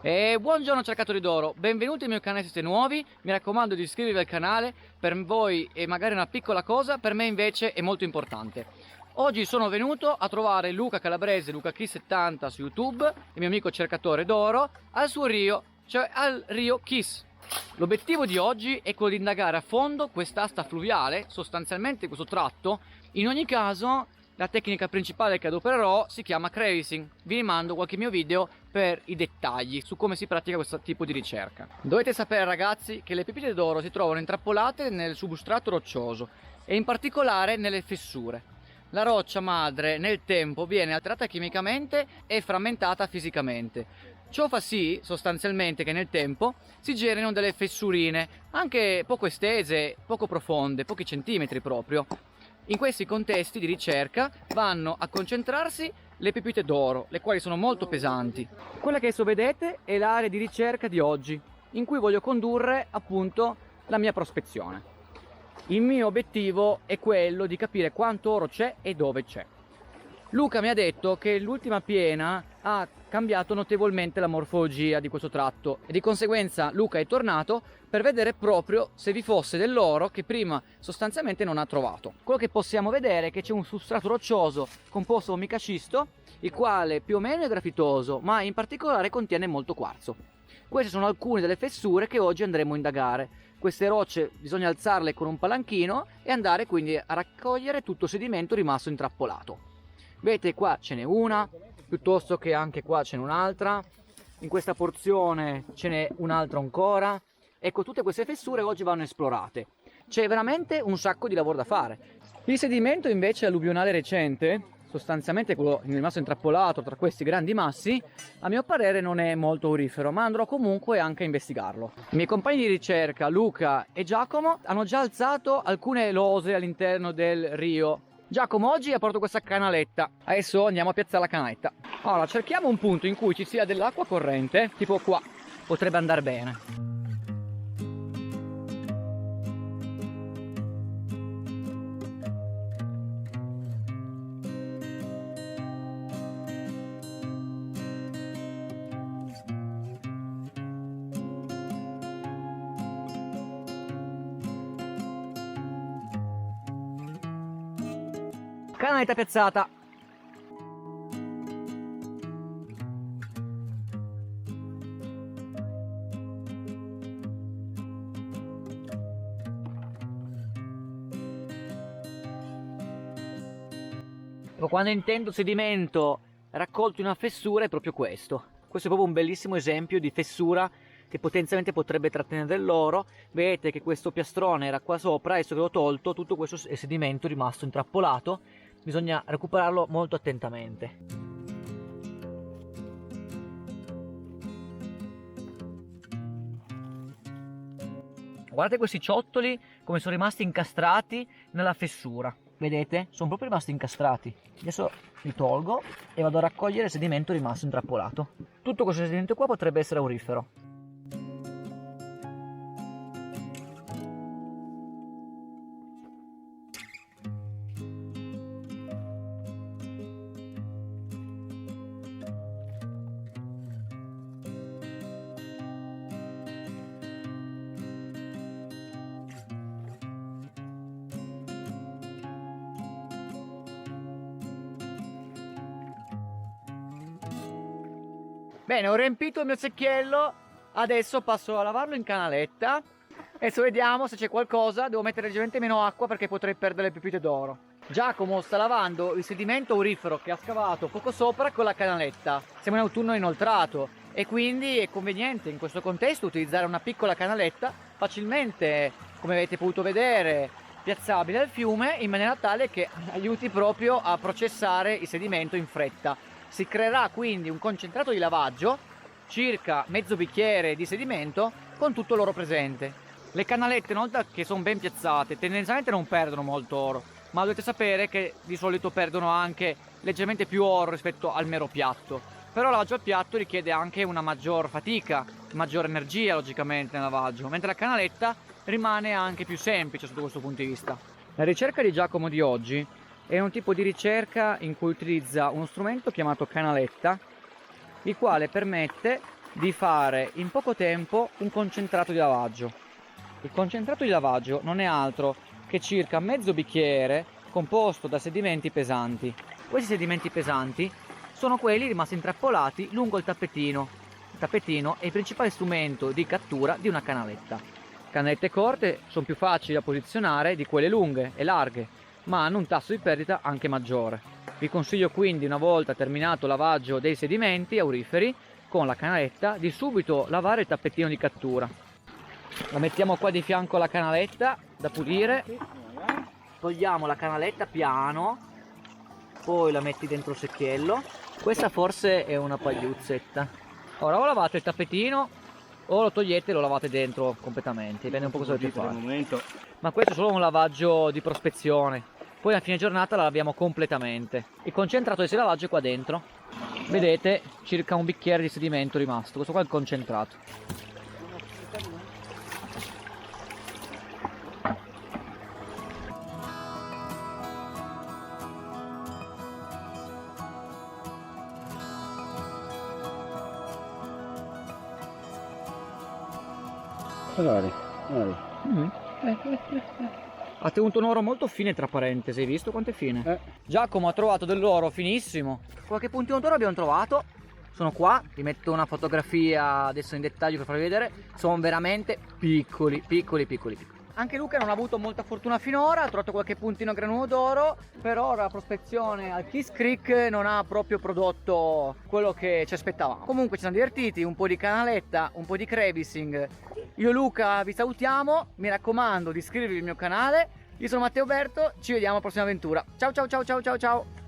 E buongiorno cercatori d'oro, benvenuti nel mio canale se siete nuovi, mi raccomando di iscrivervi al canale, per voi è magari una piccola cosa, per me invece è molto importante. Oggi sono venuto a trovare Luca Calabrese, LucaKiss70 su YouTube, il mio amico cercatore d'oro, al suo Rio, cioè al Rio Kiss. L'obiettivo di oggi è quello di indagare a fondo quest'asta fluviale, sostanzialmente questo tratto. In ogni caso la tecnica principale che adopererò si chiama cravicing. Vi rimando qualche mio video per i dettagli su come si pratica questo tipo di ricerca. Dovete sapere ragazzi che le pepite d'oro si trovano intrappolate nel substrato roccioso e in particolare nelle fessure. La roccia madre nel tempo viene alterata chimicamente e frammentata fisicamente. Ciò fa sì sostanzialmente che nel tempo si generino delle fessurine anche poco estese, poco profonde, pochi centimetri proprio. In questi contesti di ricerca vanno a concentrarsi le pepite d'oro, le quali sono molto pesanti. Quella che adesso vedete è l'area di ricerca di oggi, in cui voglio condurre appunto la mia prospezione. Il mio obiettivo è quello di capire quanto oro c'è e dove c'è. Luca mi ha detto che l'ultima piena ha cambiato notevolmente la morfologia di questo tratto e di conseguenza Luca è tornato per vedere proprio se vi fosse dell'oro che prima sostanzialmente non ha trovato. Quello che possiamo vedere è che c'è un substrato roccioso composto da micacisto, il quale più o meno è grafitoso, ma in particolare contiene molto quarzo. Queste sono alcune delle fessure che oggi andremo a indagare. Queste rocce bisogna alzarle con un palanchino e andare quindi a raccogliere tutto il sedimento rimasto intrappolato. Vedete qua ce n'è una, piuttosto che anche qua ce n'è un'altra, in questa porzione ce n'è un'altra ancora. Ecco, tutte queste fessure oggi vanno esplorate. C'è veramente un sacco di lavoro da fare. Il sedimento invece alluvionale recente, sostanzialmente quello rimasto intrappolato tra questi grandi massi, a mio parere non è molto aurifero, ma andrò comunque anche a investigarlo. I miei compagni di ricerca, Luca e Giacomo, hanno già alzato alcune lose all'interno del Rio. Giacomo oggi ha portato questa canaletta, adesso andiamo a piazzare la canaletta. Allora cerchiamo un punto in cui ci sia dell'acqua corrente, tipo qua, potrebbe andare bene. Canaletta piazzata. Quando intendo sedimento raccolto in una fessura è proprio questo. Questo è proprio un bellissimo esempio di fessura che potenzialmente potrebbe trattenere dell'oro. Vedete che questo piastrone era qua sopra, adesso che l'ho tolto, tutto questo è sedimento rimasto intrappolato. Bisogna recuperarlo molto attentamente. Guardate questi ciottoli come sono rimasti incastrati nella fessura. Vedete? Sono proprio rimasti incastrati. Adesso li tolgo e vado a raccogliere il sedimento rimasto intrappolato. Tutto questo sedimento qua potrebbe essere aurifero. Bene, ho riempito il mio secchiello, adesso passo a lavarlo in canaletta. Adesso vediamo se c'è qualcosa, devo mettere leggermente meno acqua perché potrei perdere le pepite d'oro. Giacomo sta lavando il sedimento aurifero che ha scavato poco sopra con la canaletta. Siamo in autunno inoltrato e quindi è conveniente in questo contesto utilizzare una piccola canaletta facilmente, come avete potuto vedere, piazzabile al fiume in maniera tale che aiuti proprio a processare il sedimento in fretta. Si creerà quindi un concentrato di lavaggio, circa mezzo bicchiere di sedimento, con tutto l'oro presente. Le canalette, una volta che sono ben piazzate, tendenzialmente non perdono molto oro, ma dovete sapere che di solito perdono anche leggermente più oro rispetto al mero piatto. Però il lavaggio al piatto richiede anche una maggior fatica, maggiore energia logicamente nel lavaggio, mentre la canaletta rimane anche più semplice sotto questo punto di vista. La ricerca di Giacomo di oggi è un tipo di ricerca in cui utilizza uno strumento chiamato canaletta, il quale permette di fare in poco tempo un concentrato di lavaggio. Il concentrato di lavaggio non è altro che circa mezzo bicchiere composto da sedimenti pesanti. Questi sedimenti pesanti sono quelli rimasti intrappolati lungo il tappetino. Il tappetino è il principale strumento di cattura di una canaletta. Canalette corte sono più facili da posizionare di quelle lunghe e larghe, ma hanno un tasso di perdita anche maggiore. Vi consiglio quindi, una volta terminato il lavaggio dei sedimenti auriferi, con la canaletta di subito lavare il tappetino di cattura. La mettiamo qua di fianco alla canaletta da pulire, togliamo la canaletta piano, poi la metti dentro il secchiello. Questa forse è una pagliuzzetta. Ora o lavate il tappetino o lo togliete e lo lavate dentro completamente, dipende un po' cosa dovete fare. Ma questo è solo un lavaggio di prospezione, poi a fine giornata la laviamo completamente. Il concentrato di lavaggio è qua dentro, vedete circa un bicchiere di sedimento rimasto, questo qua è il concentrato. Magari. Ha tenuto un oro molto fine, tra parentesi, hai visto quanto è fine? Giacomo ha trovato dell'oro finissimo. Qualche puntino d'oro abbiamo trovato. Sono qua, ti metto una fotografia adesso in dettaglio per farvi vedere. Sono veramente piccoli. Anche Luca non ha avuto molta fortuna finora, ha trovato qualche puntino granulo d'oro, però la prospezione al Kiss Creek non ha proprio prodotto quello che ci aspettavamo. Comunque ci siamo divertiti, un po' di canaletta, un po' di crevissing. Io e Luca vi salutiamo, mi raccomando di iscrivervi al mio canale. Io sono Matteo Berto, ci vediamo alla prossima avventura. Ciao ciao ciao ciao ciao ciao.